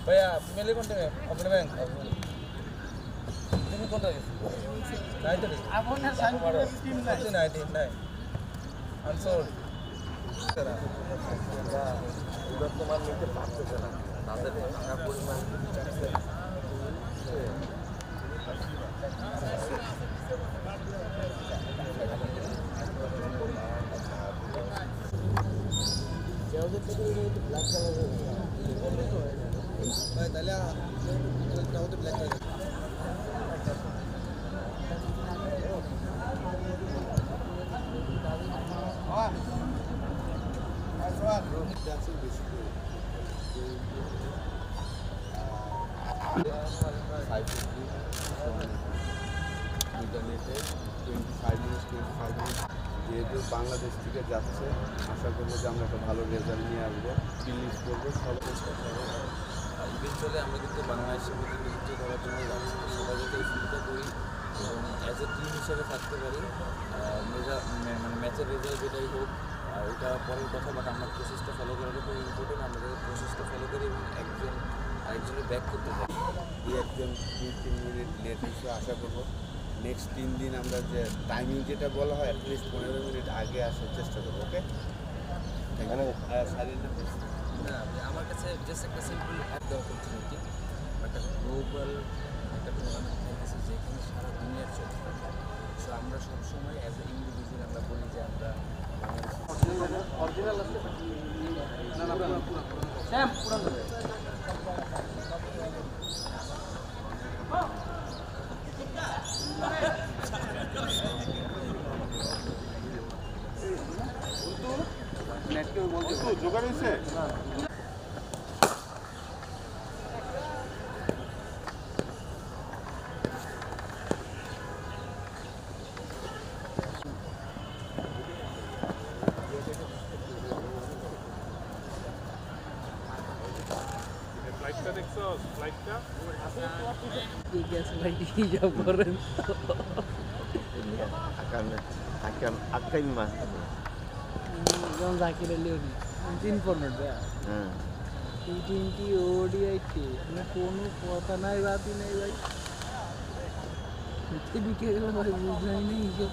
भैया मेले कौन टे अपने बैंक तुम्हें कौन टे नहीं तो आप उन्हें साइन करो नहीं नहीं अनसोल्ड এবার তোমার নিতে পারতেছে না তাদের টাকা পরিমাণ তাহলে ব্ল্যাক কালার যেহেতু বাংলাদেশ থেকে যাচ্ছে আশা করবো যে আমরা একটা ভালো রেজাল্ট নিয়ে আসবো ফিনিশ করবো সব চেষ্টা করবো। ইভেন্টুয়ালি আমরা কিন্তু বাংলাদেশের প্রতিনিধিত্ব করার জন্য যাচ্ছি সবাই যাতে এই ফিলটা করি এবং অ্যাজ এ টিম হিসেবে থাকতে পারি মানে ম্যাচের রেজাল্ট যেটাই হোক ওইটা পরের কথা বাট আমরা প্রসেসটা ফলো করাটা খুব ইম্পর্টেন্ট আমাদের প্রসেসটা ফলো করি এবং একজন আরেকজনের ব্যাক করতে পারি এই একজন 2-3 মিনিট লেট হিসেবে আশা করবো নেক্সট 3 দিন আমরা যে টাইমিং যেটা বলা হয় অ্যাটলিস্ট 15 মিনিট আগে আসার চেষ্টা করবো। ওকে এখানে না আমার কাছে জাস্ট একটা সিম্পল একটা অপরচুনিটি একটা গ্লোবাল একটা টুর্নামেন্ট খেলতেছি যেখানে সারা দুনিয়ার চলছে সো আমরা সবসময় অ্যাজ এ ইন্ডিভিজুয়াল আমরা বলি যে আমরা অরিজিনাল আছে না না স্যাম পুরান ধরে জোগাড় হয়েছে akan mah যেমন জাকির আলী ইনফরমেট টি-20 ওডিআইটি মানে কোনো কথা নাই বাতি নাই ভাই বিকে গেল ভাই বুঝাই নেই হিসেব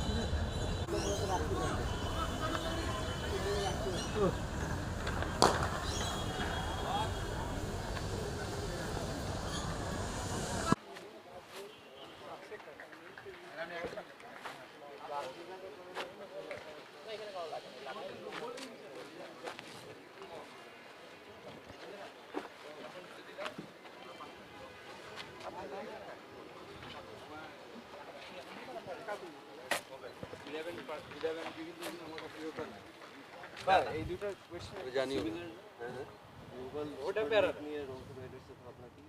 এই দুটো কোশ্চেন জানিও হ্যাঁ ওটা প্যারা নিয়ে রোল প্লেয়ারের সাথে আপনাকে